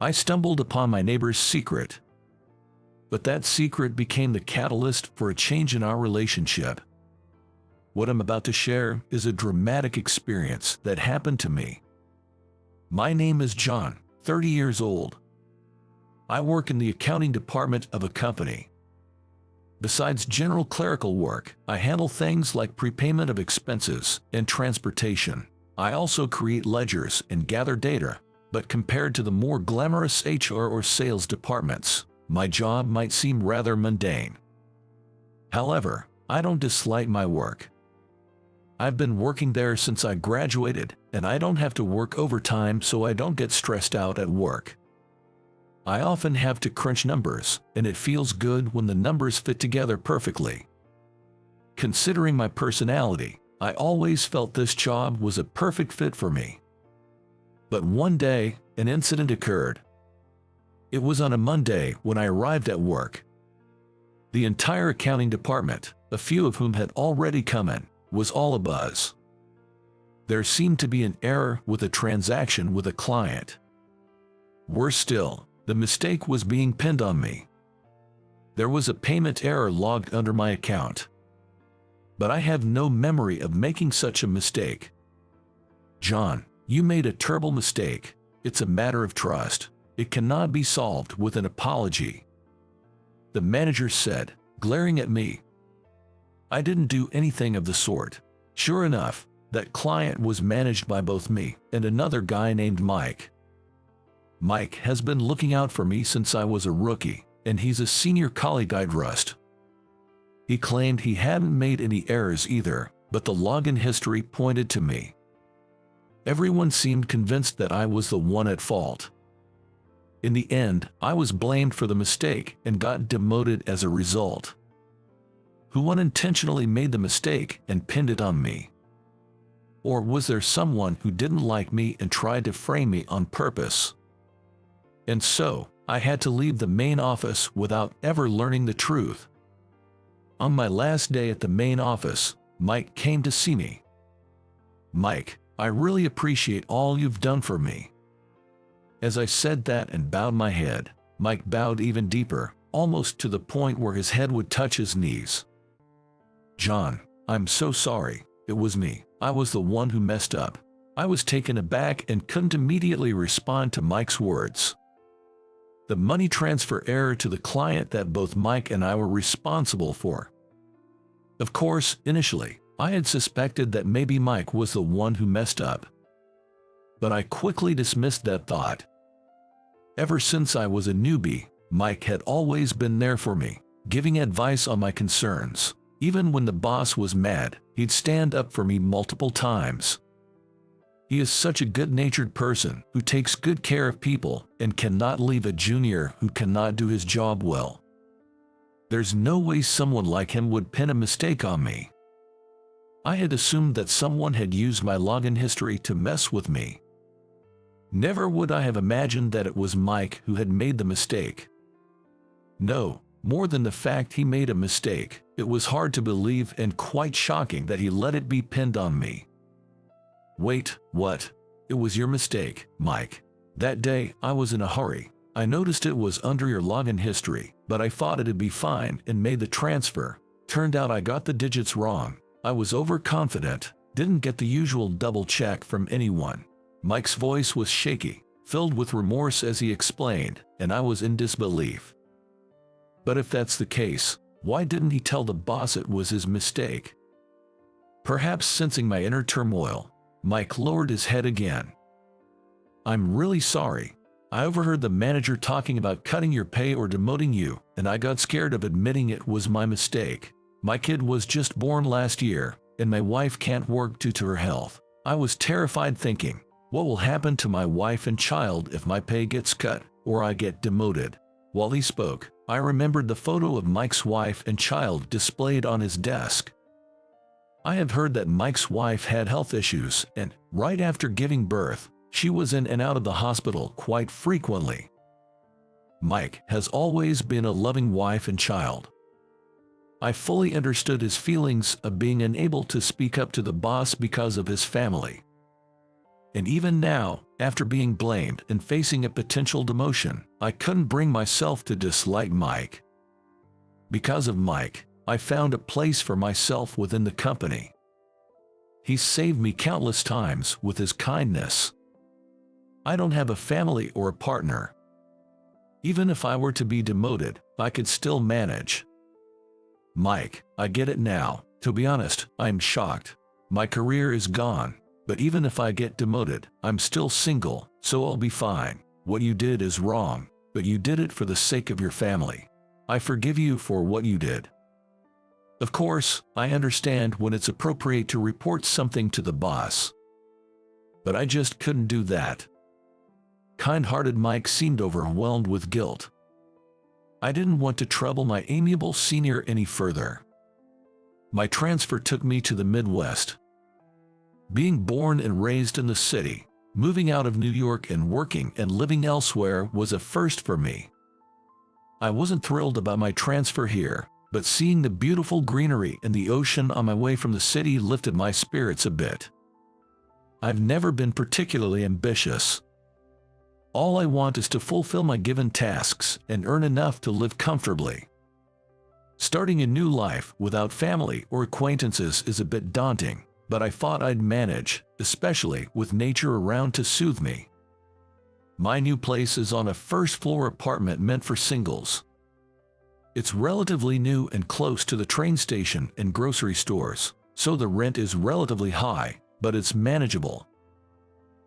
I stumbled upon my neighbor's secret. But that secret became the catalyst for a change in our relationship. What I'm about to share is a dramatic experience that happened to me. My name is John, 30 years old. I work in the accounting department of a company. Besides general clerical work, I handle things like prepayment of expenses and transportation. I also create ledgers and gather data, but compared to the more glamorous HR or sales departments, my job might seem rather mundane. However, I don't dislike my work. I've been working there since I graduated, and I don't have to work overtime, so I don't get stressed out at work. I often have to crunch numbers, and it feels good when the numbers fit together perfectly. Considering my personality, I always felt this job was a perfect fit for me. But one day, an incident occurred. It was on a Monday when I arrived at work. The entire accounting department, a few of whom had already come in, was all abuzz. There seemed to be an error with a transaction with a client. Worse still, the mistake was being pinned on me. There was a payment error logged under my account. But I have no memory of making such a mistake. John, you made a terrible mistake. It's a matter of trust. It cannot be solved with an apology. The manager said, glaring at me. I didn't do anything of the sort. Sure enough, that client was managed by both me and another guy named Mike. Mike has been looking out for me since I was a rookie, and he's a senior colleague I trust. He claimed he hadn't made any errors either, but the login history pointed to me. Everyone seemed convinced that I was the one at fault. In the end, I was blamed for the mistake and got demoted as a result. Who unintentionally made the mistake and pinned it on me? Or was there someone who didn't like me and tried to frame me on purpose? And so, I had to leave the main office without ever learning the truth. On my last day at the main office, Mike came to see me. Mike, I really appreciate all you've done for me. As I said that and bowed my head, Mike bowed even deeper, almost to the point where his head would touch his knees. John, I'm so sorry. It was me. I was the one who messed up. I was taken aback and couldn't immediately respond to Mike's words. The money transfer error to the client that both Mike and I were responsible for. Of course, initially, I had suspected that maybe Mike was the one who messed up. But I quickly dismissed that thought. Ever since I was a newbie, Mike had always been there for me, giving advice on my concerns. Even when the boss was mad, he'd stand up for me multiple times. He is such a good-natured person who takes good care of people and cannot leave a junior who cannot do his job well. There's no way someone like him would pin a mistake on me. I had assumed that someone had used my login history to mess with me. Never would I have imagined that it was Mike who had made the mistake. No, more than the fact he made a mistake, it was hard to believe and quite shocking that he let it be pinned on me. Wait, what? It was your mistake, Mike. That day, I was in a hurry. I noticed it was under your login history, but I thought it'd be fine and made the transfer. Turned out I got the digits wrong. I was overconfident, didn't get the usual double check from anyone. Mike's voice was shaky, filled with remorse as he explained, and I was in disbelief. But if that's the case, why didn't he tell the boss it was his mistake? Perhaps sensing my inner turmoil, Mike lowered his head again. I'm really sorry. I overheard the manager talking about cutting your pay or demoting you, and I got scared of admitting it was my mistake. My kid was just born last year, and my wife can't work due to her health. I was terrified thinking, what will happen to my wife and child if my pay gets cut or I get demoted? While he spoke, I remembered the photo of Mike's wife and child displayed on his desk. I have heard that Mike's wife had health issues, and right after giving birth, she was in and out of the hospital quite frequently. Mike has always been a loving wife and child. I fully understood his feelings of being unable to speak up to the boss because of his family. And even now, After being blamed and facing a potential demotion, I couldn't bring myself to dislike Mike. Because of Mike, I found a place for myself within the company. He saved me countless times with his kindness. I don't have a family or a partner. Even if I were to be demoted, I could still manage. Mike, I get it now. To be honest, I'm shocked. My career is gone, but even if I get demoted, I'm still single, so I'll be fine. What you did is wrong, but you did it for the sake of your family. I forgive you for what you did. Of course, I understand when it's appropriate to report something to the boss. But I just couldn't do that. Kind-hearted Mike seemed overwhelmed with guilt. I didn't want to trouble my amiable senior any further. My transfer took me to the Midwest. Being born and raised in the city, moving out of New York and working and living elsewhere was a first for me. I wasn't thrilled about my transfer here, but seeing the beautiful greenery and the ocean on my way from the city lifted my spirits a bit. I've never been particularly ambitious. All I want is to fulfill my given tasks and earn enough to live comfortably. Starting a new life without family or acquaintances is a bit daunting, but I thought I'd manage, especially with nature around to soothe me. My new place is on a first-floor apartment meant for singles. It's relatively new and close to the train station and grocery stores, so the rent is relatively high, but it's manageable.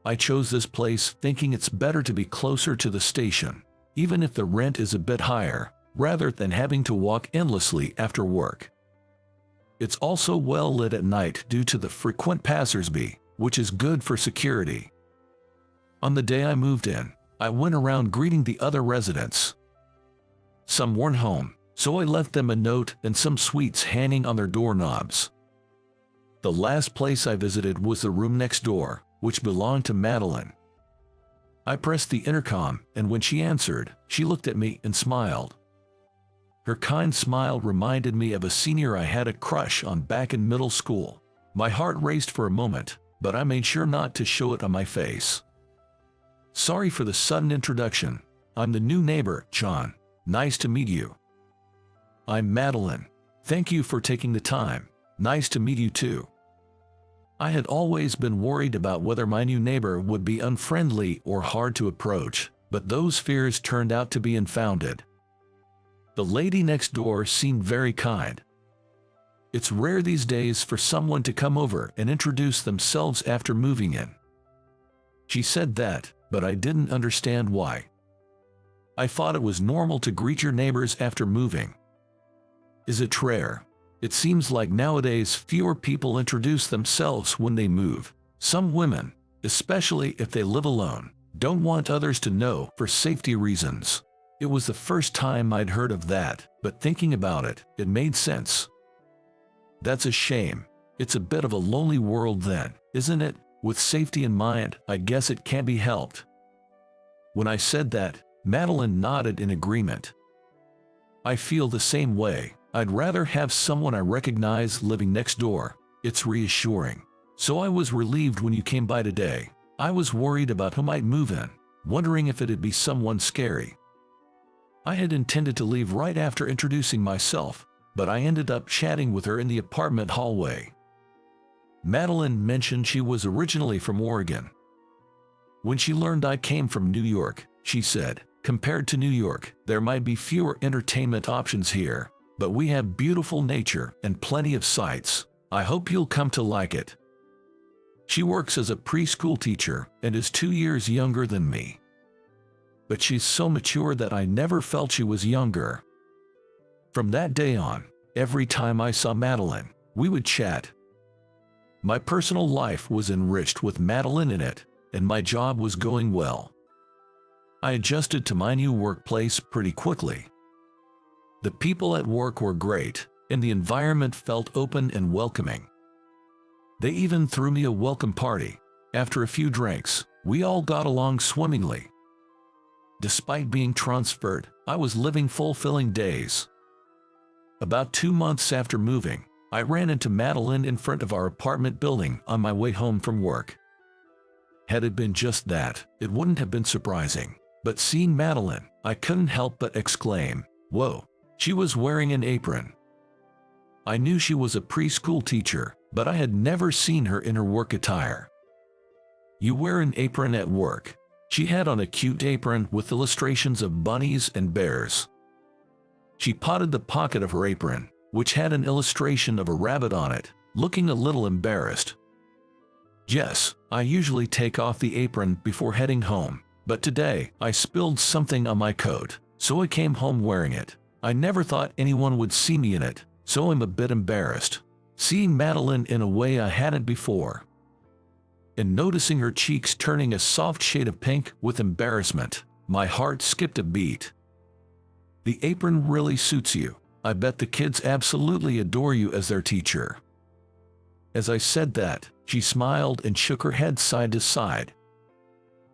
I chose this place thinking it's better to be closer to the station, even if the rent is a bit higher, rather than having to walk endlessly after work. It's also well lit at night due to the frequent passersby, which is good for security. On the day I moved in, I went around greeting the other residents. Some weren't home, so I left them a note and some sweets hanging on their doorknobs. The last place I visited was the room next door, which belonged to Madeline. I pressed the intercom, and when she answered, she looked at me and smiled. Her kind smile reminded me of a senior I had a crush on back in middle school. My heart raced for a moment, but I made sure not to show it on my face. Sorry for the sudden introduction. I'm the new neighbor, John. Nice to meet you. I'm Madeline. Thank you for taking the time. Nice to meet you too. I had always been worried about whether my new neighbor would be unfriendly or hard to approach, but those fears turned out to be unfounded. The lady next door seemed very kind. It's rare these days for someone to come over and introduce themselves after moving in. She said that, but I didn't understand why. I thought it was normal to greet your neighbors after moving. Is it rare? It seems like nowadays fewer people introduce themselves when they move. Some women, especially if they live alone, don't want others to know for safety reasons. It was the first time I'd heard of that, but thinking about it, it made sense. That's a shame. It's a bit of a lonely world then, isn't it? With safety in mind, I guess it can't be helped. When I said that, Madeline nodded in agreement. I feel the same way. I'd rather have someone I recognize living next door. It's reassuring. So I was relieved when you came by today. I was worried about who might move in, wondering if it'd be someone scary. I had intended to leave right after introducing myself, but I ended up chatting with her in the apartment hallway. Madeline mentioned she was originally from Oregon. When she learned I came from New York, she said, compared to New York, there might be fewer entertainment options here, but we have beautiful nature and plenty of sights. I hope you'll come to like it. She works as a preschool teacher and is 2 years younger than me. But she's so mature that I never felt she was younger. From that day on, every time I saw Madeline, we would chat. My personal life was enriched with Madeline in it, and my job was going well. I adjusted to my new workplace pretty quickly. The people at work were great, and the environment felt open and welcoming. They even threw me a welcome party. After a few drinks, we all got along swimmingly. Despite being transferred, I was living fulfilling days. About 2 months after moving, I ran into Madeline in front of our apartment building on my way home from work. Had it been just that, it wouldn't have been surprising. But seeing Madeline, I couldn't help but exclaim, "Whoa!" She was wearing an apron. I knew she was a preschool teacher, but I had never seen her in her work attire. "You wear an apron at work?" She had on a cute apron with illustrations of bunnies and bears. She patted the pocket of her apron, which had an illustration of a rabbit on it, looking a little embarrassed. "Yes, I usually take off the apron before heading home, but today I spilled something on my coat, so I came home wearing it. I never thought anyone would see me in it, so I'm a bit embarrassed." Seeing Madeline in a way I hadn't before, and noticing her cheeks turning a soft shade of pink with embarrassment, my heart skipped a beat. "The apron really suits you. I bet the kids absolutely adore you as their teacher." As I said that, she smiled and shook her head side to side.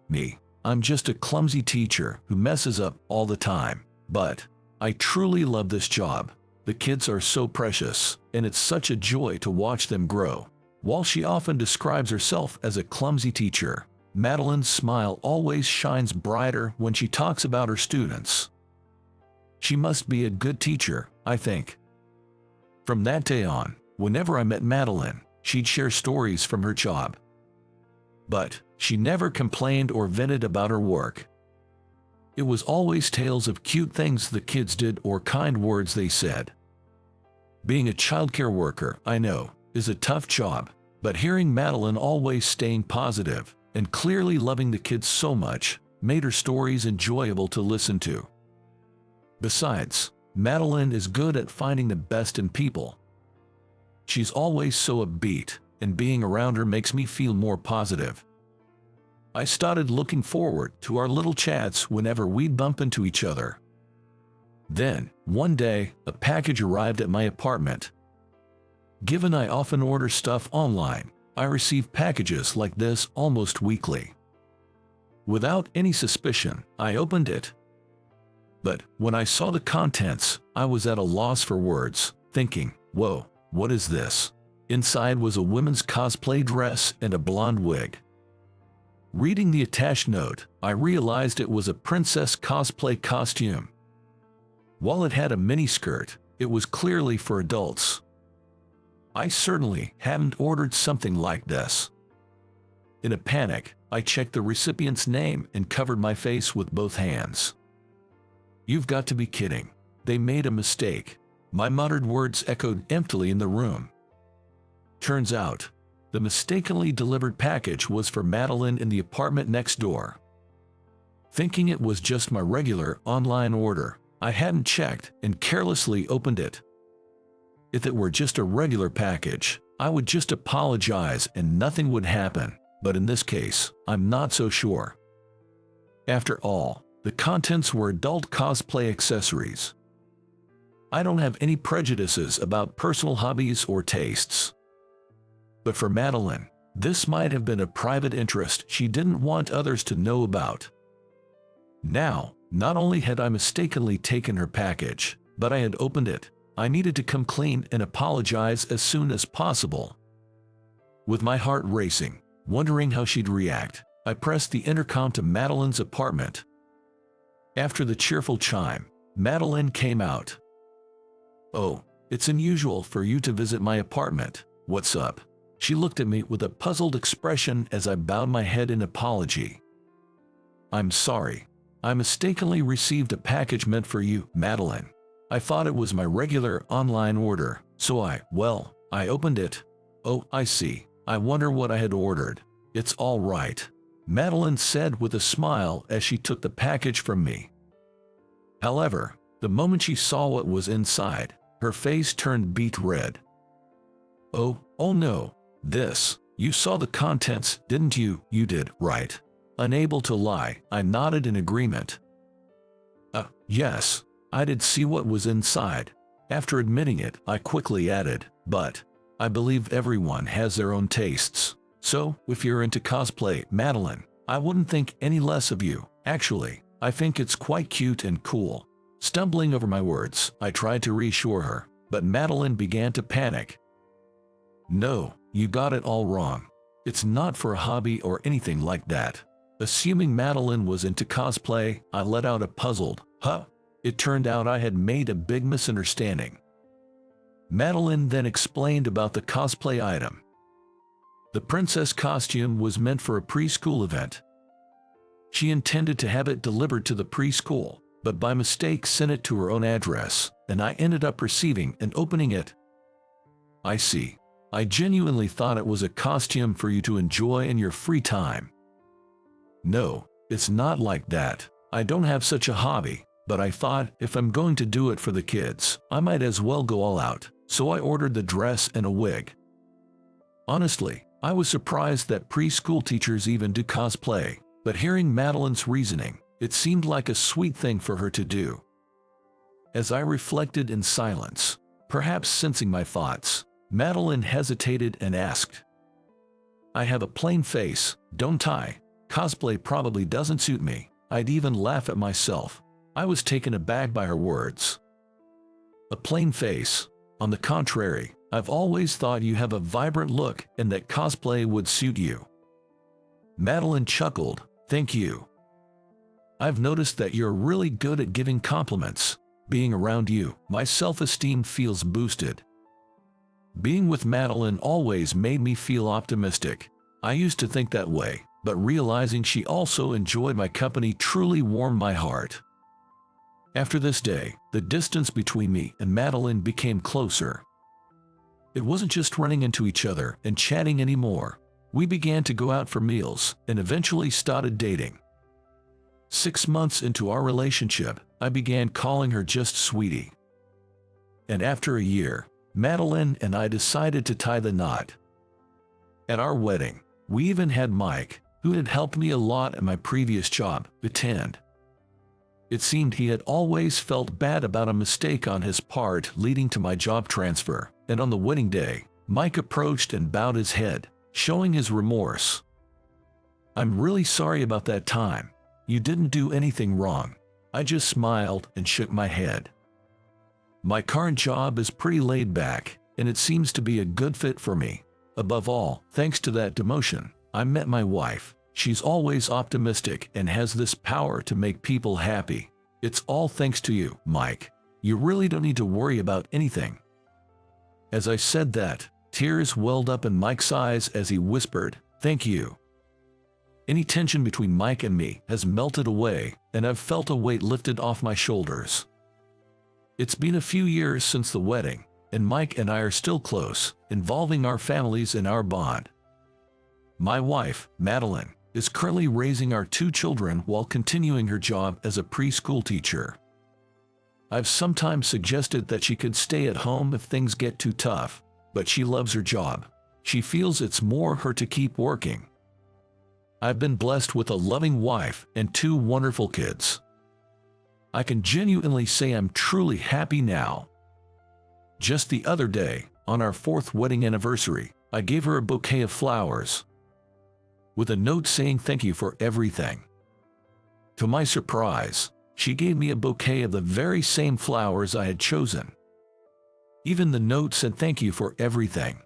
"Me, I'm just a clumsy teacher who messes up all the time. But I truly love this job. The kids are so precious, and it's such a joy to watch them grow." While she often describes herself as a clumsy teacher, Madeline's smile always shines brighter when she talks about her students. She must be a good teacher, I think. From that day on, whenever I met Madeline, she'd share stories from her job. But she never complained or vented about her work. It was always tales of cute things the kids did or kind words they said. Being a childcare worker, I know, is a tough job, but hearing Madeline always staying positive and clearly loving the kids so much made her stories enjoyable to listen to. Besides, Madeline is good at finding the best in people. She's always so upbeat, and being around her makes me feel more positive. I started looking forward to our little chats whenever we'd bump into each other. Then, one day, a package arrived at my apartment. Given I often order stuff online, I receive packages like this almost weekly. Without any suspicion, I opened it. But when I saw the contents, I was at a loss for words, thinking, "Whoa, what is this?" Inside was a women's cosplay dress and a blonde wig. Reading the attached note, I realized it was a princess cosplay costume. While it had a miniskirt, it was clearly for adults. I certainly hadn't ordered something like this. In a panic, I checked the recipient's name and covered my face with both hands. "You've got to be kidding. They made a mistake." My muttered words echoed emptily in the room. Turns out, the mistakenly delivered package was for Madeline in the apartment next door. Thinking it was just my regular online order, I hadn't checked and carelessly opened it. If it were just a regular package, I would just apologize and nothing would happen, but in this case, I'm not so sure. After all, the contents were adult cosplay accessories. I don't have any prejudices about personal hobbies or tastes. But for Madeline, this might have been a private interest she didn't want others to know about. Now, not only had I mistakenly taken her package, but I had opened it. I needed to come clean and apologize as soon as possible. With my heart racing, wondering how she'd react, I pressed the intercom to Madeline's apartment. After the cheerful chime, Madeline came out. "Oh, it's unusual for you to visit my apartment. What's up?" She looked at me with a puzzled expression as I bowed my head in apology. "I'm sorry. I mistakenly received a package meant for you, Madeline. I thought it was my regular online order, so I opened it. Oh, I see. I wonder what I had ordered. It's all right," Madeline said with a smile as she took the package from me. However, the moment she saw what was inside, her face turned beet red. Oh no. You saw the contents, didn't you?" "You did, right?" Unable to lie, I nodded in agreement. Yes, I did see what was inside." After admitting it, I quickly added, "But I believe everyone has their own tastes. So, if you're into cosplay, Madeline, I wouldn't think any less of you. Actually, I think it's quite cute and cool." Stumbling over my words, I tried to reassure her, but Madeline began to panic. "No, you got it all wrong. It's not for a hobby or anything like that. Assuming Madeline was into cosplay, I let out a puzzled, huh? It turned out I had made a big misunderstanding. Madeline then explained about the cosplay item. The princess costume was meant for a preschool event. She intended to have it delivered to the preschool, but by mistake sent it to her own address, and I ended up receiving and opening it. I see. I genuinely thought it was a costume for you to enjoy in your free time. No, it's not like that. I don't have such a hobby, but I thought if I'm going to do it for the kids, I might as well go all out, so I ordered the dress and a wig. Honestly, I was surprised that preschool teachers even do cosplay, but hearing Madeline's reasoning, it seemed like a sweet thing for her to do. As I reflected in silence, perhaps sensing my thoughts, Madeline hesitated and asked, "I have a plain face, don't I? Cosplay probably doesn't suit me." I'd even laugh at myself. I was taken aback by her words. A plain face? On the contrary, I've always thought you have a vibrant look and that cosplay would suit you. Madeline chuckled, "Thank you. I've noticed that you're really good at giving compliments. Being around you, my self-esteem feels boosted." Being with Madeline always made me feel optimistic. I used to think that way, but realizing she also enjoyed my company truly warmed my heart. After this day, the distance between me and Madeline became closer. It wasn't just running into each other and chatting anymore. We began to go out for meals and eventually started dating. 6 months into our relationship, I began calling her just sweetie. And after a year, Madeline and I decided to tie the knot. At our wedding, we even had Mike, who had helped me a lot at my previous job, attend. It seemed he had always felt bad about a mistake on his part leading to my job transfer, and on the wedding day, Mike approached and bowed his head, showing his remorse. "I'm really sorry about that time. You didn't do anything wrong." I just smiled and shook my head. My current job is pretty laid back, and it seems to be a good fit for me. Above all, thanks to that demotion, I met my wife. She's always optimistic and has this power to make people happy. It's all thanks to you, Mike. You really don't need to worry about anything. As I said that, tears welled up in Mike's eyes as he whispered, "Thank you." Any tension between Mike and me has melted away, and I've felt a weight lifted off my shoulders. It's been a few years since the wedding, and Mike and I are still close, involving our families in our bond. My wife, Madeline, is currently raising our 2 children while continuing her job as a preschool teacher. I've sometimes suggested that she could stay at home if things get too tough, but she loves her job. She feels it's more her to keep working. I've been blessed with a loving wife and 2 wonderful kids. I can genuinely say I'm truly happy now. Just the other day, on our 4th wedding anniversary, I gave her a bouquet of flowers, with a note saying thank you for everything. To my surprise, she gave me a bouquet of the very same flowers I had chosen. Even the note said thank you for everything.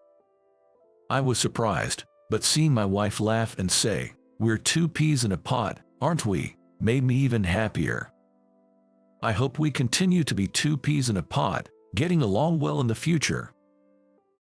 I was surprised, but seeing my wife laugh and say, "We're 2 peas in a pod, aren't we?" made me even happier. I hope we continue to be 2 peas in a pod, getting along well in the future.